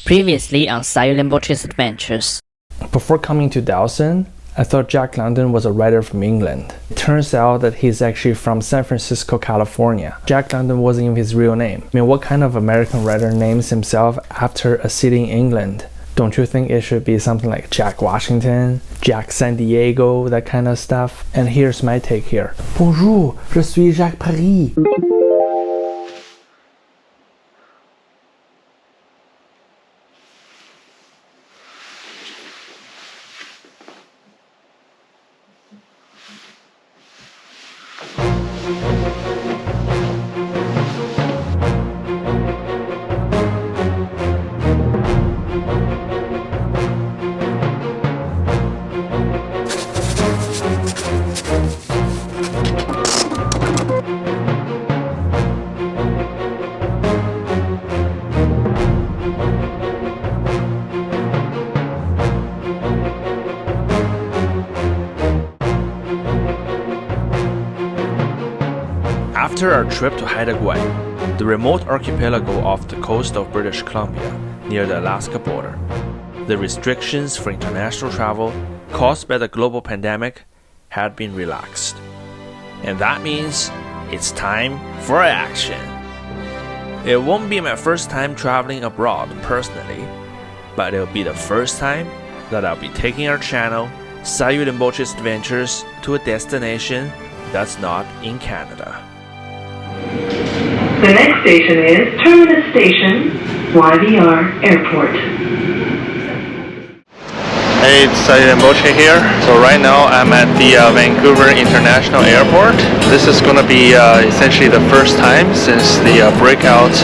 Previously on Sayu Rinpoche's Adventures. Before coming to Dawson, I thought Jack London was a writer from England. It turns out that he's actually from San Francisco, California. Jack London wasn't even his real name. I mean, what kind of American writer names himself after a city in England? Don't you think it should be something like Jack Washington, Jack San Diego, that kind of stuff? And here's my take here. Bonjour, je suis Jacques Paris. After our trip to Getaway, the remote archipelago off the coast of British Columbia near the Alaska border, the restrictions for international travel caused by the global pandemic had been relaxed. And that means it's time for action. It won't be my first time traveling abroad personally, but it'll be the first time that I'll be taking our channel, Sayu Rinpoche's Adventures, to a destination that's not in Canada. The next station is Terminus Station, YVR Airport. Hey, it's Sayu Rinpoche here. So right now I'm at the Vancouver International Airport. This is going to be essentially the first time since the breakout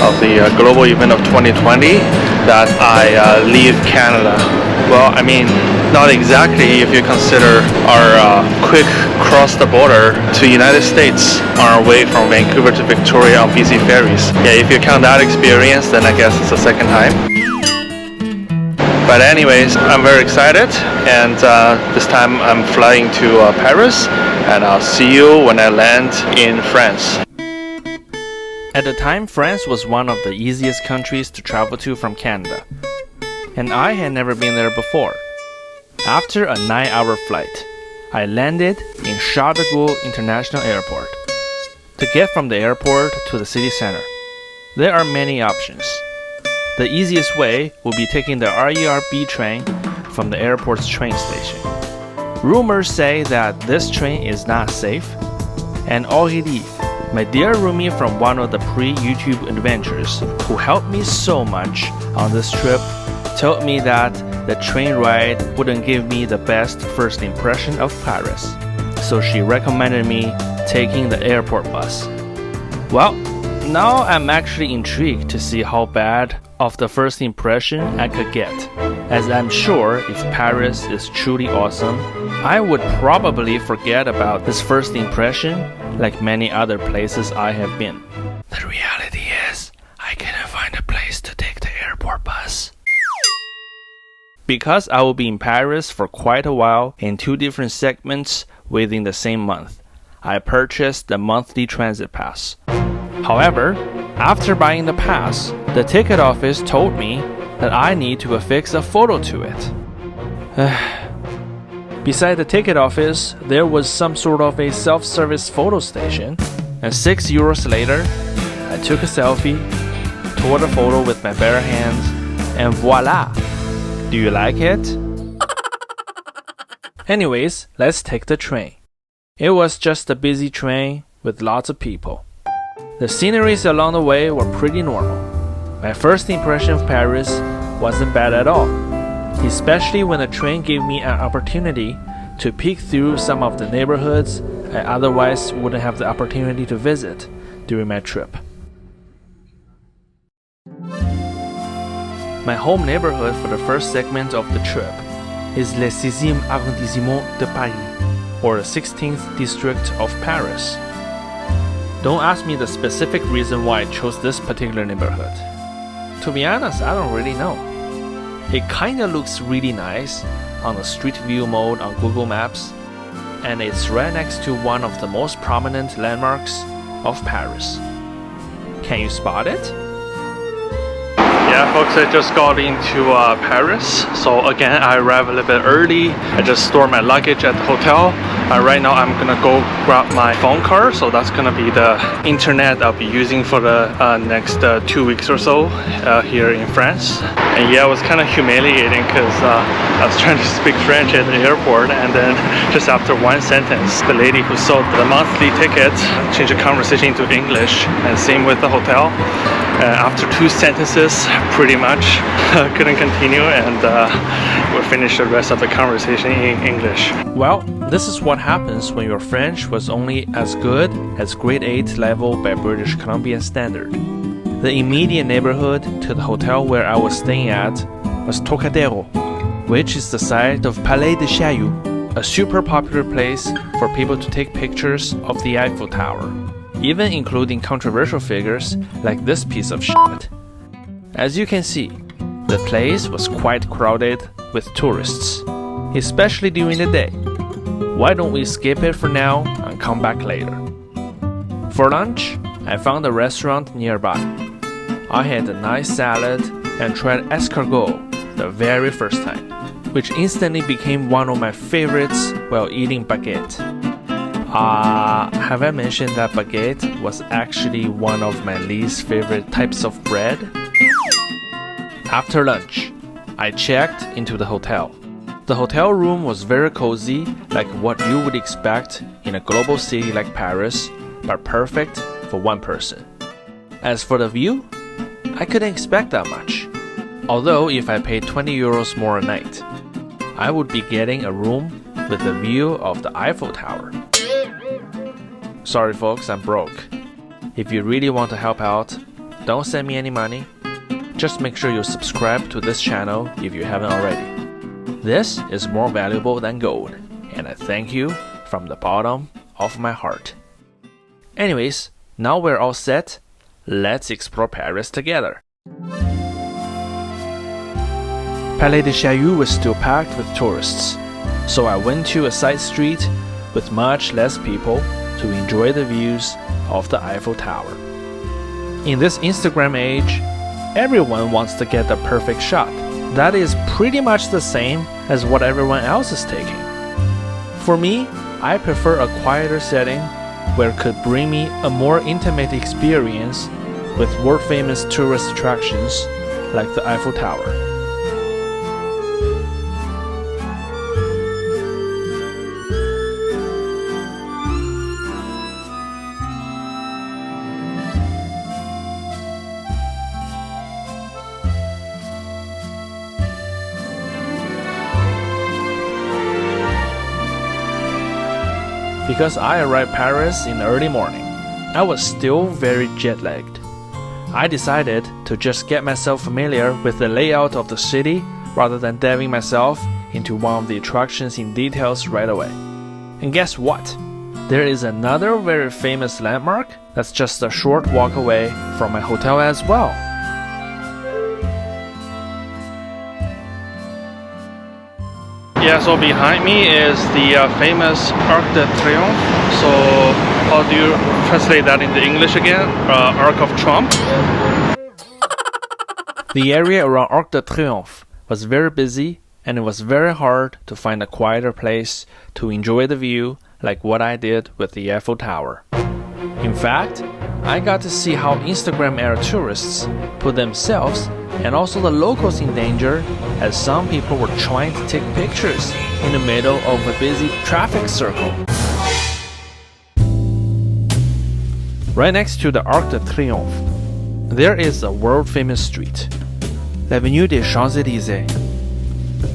of the global event of 2020 that I leave Canada. Well, I mean, not exactly if you consider our quick cross the border to United States on our way from Vancouver to Victoria on BC ferries. Yeah, if you count that experience, then I guess it's the second time. But anyways, I'm very excited, and this time I'm flying to Paris, and I'll see you when I land in France. At the time, France was one of the easiest countries to travel to from Canada, and I had never been there before. After a 9-hour flight, I landed in Charles de Gaulle International Airport. To get from the airport to the city center, there are many options. The easiest way will be taking the RER-B train from the airport's train station. Rumors say that this train is not safe, and Overrated, my dear roomie from one of the pre-YouTube adventures, who helped me so much on this trip, told me that the train ride wouldn't give me the best first impression of Paris, so she recommended me taking the airport bus. Well, now I'm actually intrigued to see how bad of the first impression I could get, as I'm sure if Paris is truly awesome, I would probably forget about this first impression like many other places I have been. The reality is, I couldn't find a place to take the airport bus. Because I will be in Paris for quite a while in 2 different segments within the same month, I purchased the monthly transit pass. However, after buying the pass, the ticket office told me that I need to affix a photo to it. Beside the ticket office, there was some sort of a self-service photo station, and €6 later, I took a selfie, tore the photo with my bare hands, and voila! Do you like it? Anyways, let's take the train. It was just a busy train with lots of people. The sceneries along the way were pretty normal. My first impression of Paris wasn't bad at all, especially when the train gave me an opportunity to peek through some of the neighborhoods I otherwise wouldn't have the opportunity to visit during my trip. My home neighborhood for the first segment of the trip is le 6e arrondissement de Paris, or the 16th district of Paris. Don't ask me the specific reason why I chose this particular neighborhood. To be honest, I don't really know. It kinda looks really nice on the street view mode on Google Maps, and it's right next to one of the most prominent landmarks of Paris. Can you spot it? Yeah, folks, I just got into Paris. So again, I arrived a little bit early. I just stored my luggage at the hotel. Right now, I'm gonna go grab my phone card. So that's gonna be the internet I'll be using for the next 2 weeks or so here in France. And yeah, it was kind of humiliating because I was trying to speak French at the airport, and then just after one sentence, the lady who sold the monthly ticket changed the conversation into English, and same with the hotel. After 2 sentences, pretty much couldn't continue, and we finished the rest of the conversation in English. Well, this is what happens when your French was only as good as grade 8 level by British Columbian standard. The immediate neighborhood to the hotel where I was staying at was Trocadero, which is the site of Palais de Sayu, a super popular place for people to take pictures of the Eiffel Tower, even including controversial figures like this piece of shit. As you can see, the place was quite crowded with tourists, especially during the day. Why don't we skip it for now and come back later? For lunch, I found a restaurant nearby. I had a nice salad and tried escargot the very first time, which instantly became one of my favorites while eating baguette. Have I mentioned that baguette was actually one of my least favorite types of bread? After lunch, I checked into the hotel. The hotel room was very cozy, like what you would expect in a global city like Paris, but perfect for one person. As for the view, I couldn't expect that much. Although if I paid 20 euros more a night, I would be getting a room with a view of the Eiffel Tower. Sorry folks, I'm broke. If you really want to help out, don't send me any money. Just make sure you subscribe to this channel if you haven't already. This is more valuable than gold, and I thank you from the bottom of my heart. Anyways, now we're all set. Let's explore Paris together. Palais de Chaillot was still packed with tourists, so I went to a side street with much less people to enjoy the views of the Eiffel Tower. In this Instagram age, everyone wants to get the perfect shot. That is pretty much the same as what everyone else is taking. For me, I prefer a quieter setting where it could bring me a more intimate experience with world-famous tourist attractions like the Eiffel Tower. Because I arrived Paris in the early morning, I was still very jet-lagged. I decided to just get myself familiar with the layout of the city rather than diving myself into one of the attractions in details right away. And guess what? There is another very famous landmark that's just a short walk away from my hotel as well. Yeah, so behind me is the famous Arc de Triomphe. So how do you translate that into English again? Arc of Trump. The area around Arc de Triomphe was very busy, and it was very hard to find a quieter place to enjoy the view like what I did with the Eiffel Tower. In fact, I got to see how Instagram-era tourists put themselves and also the locals in danger, as some people were trying to take pictures in the middle of a busy traffic circle. Right next to the Arc de Triomphe, there is a world-famous street, l'Avenue des Champs-Élysées.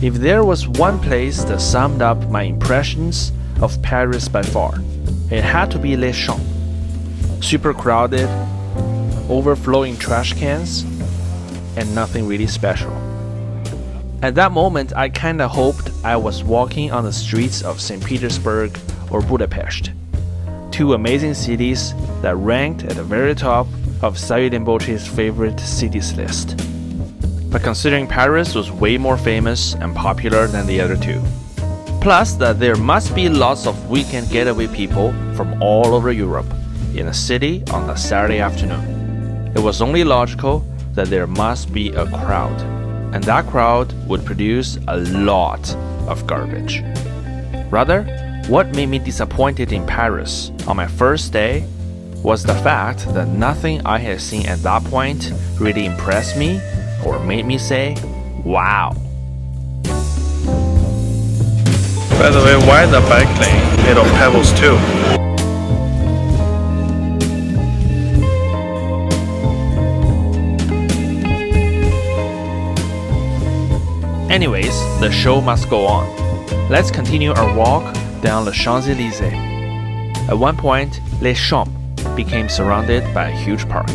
If there was one place that summed up my impressions of Paris by far, it had to be Les Champs. Super crowded, overflowing trash cans, and nothing really special. At that moment, I kinda hoped I was walking on the streets of St. Petersburg or Budapest, 2 amazing cities that ranked at the very top of Sayu Rinpoche's favorite cities list. But considering Paris was way more famous and popular than the other 2, plus that there must be lots of weekend getaway people from all over Europe in a city on a Saturday afternoon, it was only logical that there must be a crowd, and that crowd would produce a lot of garbage. Rather, what made me disappointed in Paris on my first day was the fact that nothing I had seen at that point really impressed me or made me say, wow. By the way, why the bike lane made of pebbles too? Anyways, the show must go on. Let's continue our walk down the Champs-Élysées. At one point, Les Champs became surrounded by a huge park.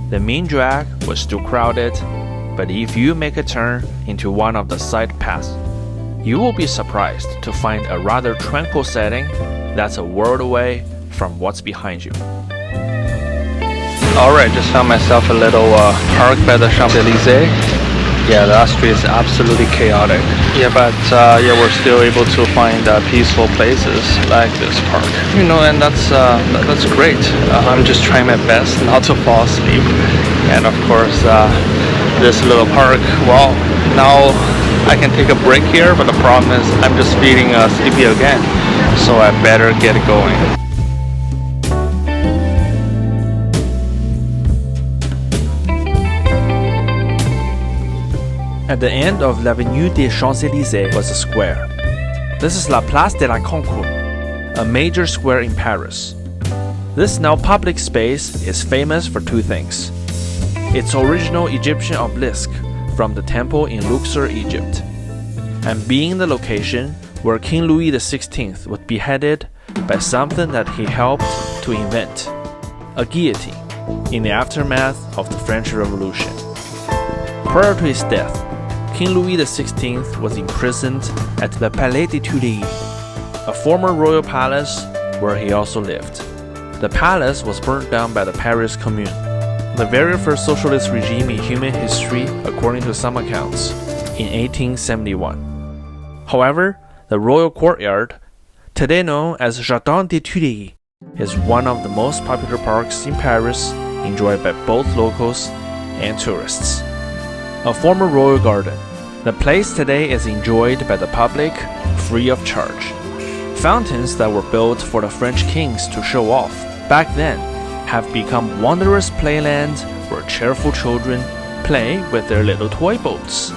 The main drag was still crowded, but if you make a turn into one of the side paths, you will be surprised to find a rather tranquil setting that's a world away from what's behind you. Alright, just found myself a little park by the Champs-Élysées. Yeah, the street is absolutely chaotic. Yeah, but we're still able to find peaceful places like this park. You know, and that's great. I'm just trying my best not to fall asleep. And of course, this little park, well, now I can take a break here, but the problem is I'm just feeling sleepy again. So I better get going. At the end of l'Avenue des Champs-Élysées was a square. This is La Place de la Concorde, a major square in Paris. This now public space is famous for two things: its original Egyptian obelisk from the temple in Luxor, Egypt, and being the location where King Louis XVI was beheaded by something that he helped to invent, a guillotine, in the aftermath of the French Revolution. Prior to his death, King Louis XVI was imprisoned at the Palais des Tuileries, a former royal palace where he also lived. The palace was burnt down by the Paris Commune, the very first socialist regime in human history according to some accounts, in 1871. However, the royal courtyard, today known as Jardin des Tuileries, is one of the most popular parks in Paris, enjoyed by both locals and tourists. A former royal garden, the place today is enjoyed by the public free of charge. Fountains that were built for the French kings to show off back then have become wondrous playlands where cheerful children play with their little toy boats.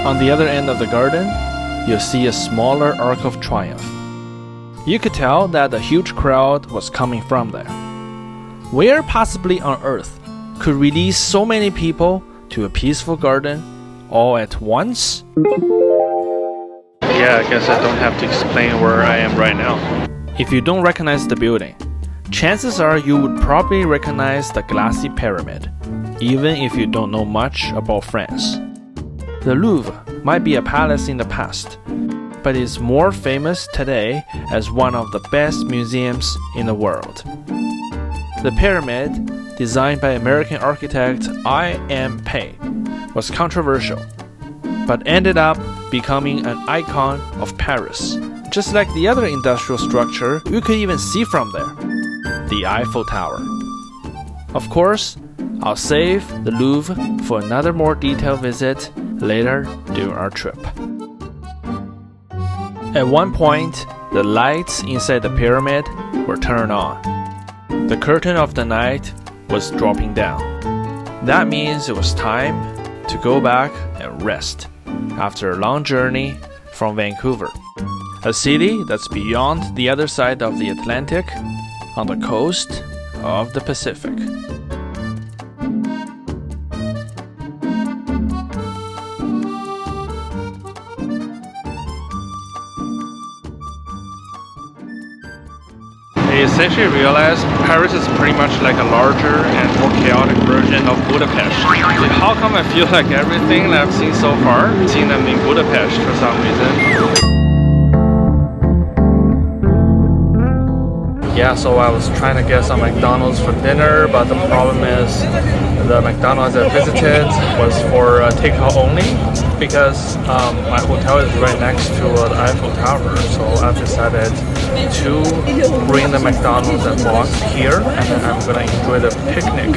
On the other end of the garden, you'll see a smaller Arc of Triumph. You could tell that a huge crowd was coming from there. Where possibly on Earth could release so many people to a peaceful garden all at once? Yeah, I guess I don't have to explain where I am right now. If you don't recognize the building, chances are you would probably recognize the glassy pyramid, even if you don't know much about France. The Louvre might be a palace in the past, but is more famous today as one of the best museums in the world. The pyramid, designed by American architect I.M. Pei, was controversial, but ended up becoming an icon of Paris. Just like the other industrial structure you could even see from there, the Eiffel Tower. Of course, I'll save the Louvre for another more detailed visit later during our trip. At one point, the lights inside the pyramid were turned on. The curtain of the night was dropping down. That means it was time to go back and rest after a long journey from Vancouver, a city that's beyond the other side of the Atlantic on the coast of the Pacific. just actually realized Paris is pretty much like a larger and more chaotic version of Budapest. How come I feel like everything that I've seen so far, I've seen them in Budapest for some reason? Yeah, so I was trying to get some McDonald's for dinner, but the problem is the McDonald's I visited was for takeout only because my hotel is right next to the Eiffel Tower. So I've decided to bring the McDonald's I bought here, and then I'm gonna enjoy the picnic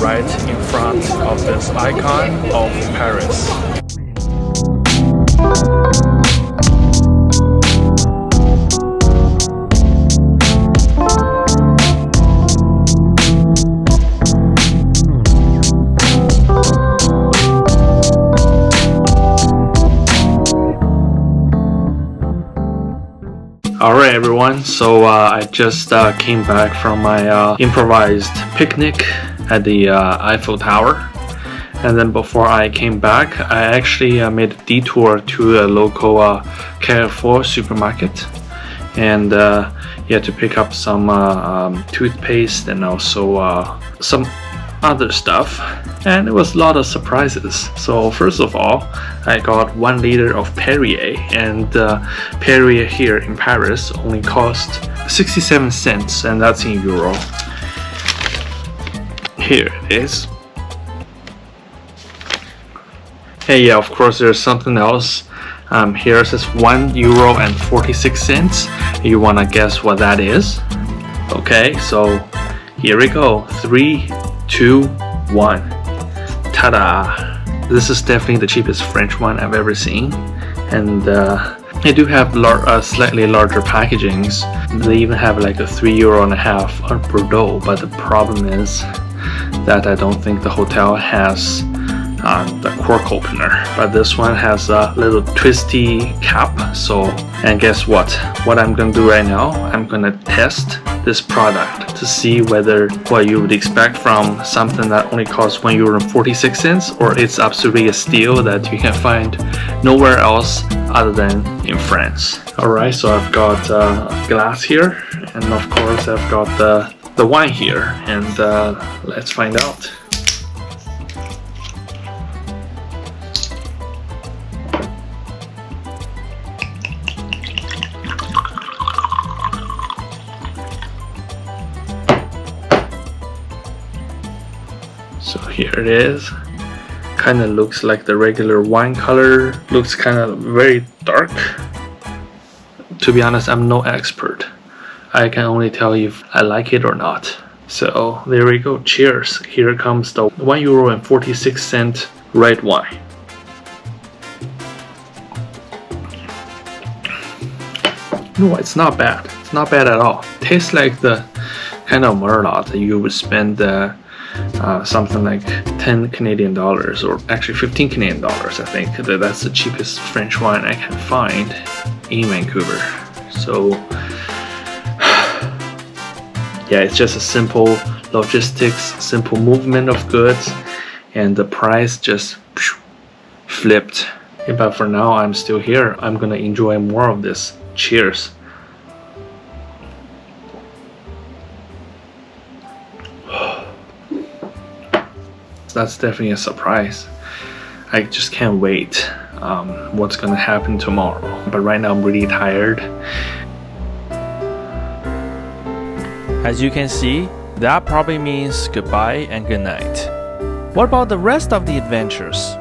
right in front of this icon of Paris. Alright everyone, so I just came back from my improvised picnic at the Eiffel Tower, and then before I came back I actually made a detour to a local Carrefour supermarket, and yeah, to pick up some toothpaste and also some other stuff, and it was a lot of surprises. So first of all, I got 1 liter of Perrier, and Perrier here in Paris only cost 67 cents, and that's in euro. Here it is. Hey, yeah, of course there's something else. Here it says €1.46. You wanna guess what that is? Okay, so here we go. 3, 2, 1. Ta-da! This is definitely the cheapest French one I've ever seen, and they do have slightly larger packagings. They even have like a €3.50 on Bordeaux, but the problem is that I don't think the hotel has the cork opener, but this one has a little twisty cap. So, and guess what I'm gonna do right now, I'm gonna test this product to see whether what you would expect from something that only costs €1.46, or it's absolutely a steal that you can find nowhere else other than in France. Alright, so I've got a glass here, and of course I've got the wine here, and let's find out. So here it is. Kind of looks like the regular wine color. Looks kind of very dark. To be honest, I'm no expert. I can only tell you if I like it or not. So there we go. Cheers. Here comes the €1.46 red wine. No, it's not bad. It's not bad at all. Tastes like the kind of Merlot that you would spend something like 10 Canadian dollars, or actually 15 Canadian dollars. I think that's the cheapest French wine I can find in Vancouver. So yeah, it's just a simple logistics, simple movement of goods, and the price just flipped. But for now, I'm still here. I'm gonna enjoy more of this. Cheers. That's definitely a surprise. I just can't wait what's gonna happen tomorrow. But right now I'm really tired. As you can see, that probably means goodbye and good night. What about the rest of the adventures?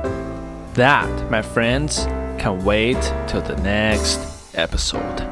That, my friends, can wait till the next episode.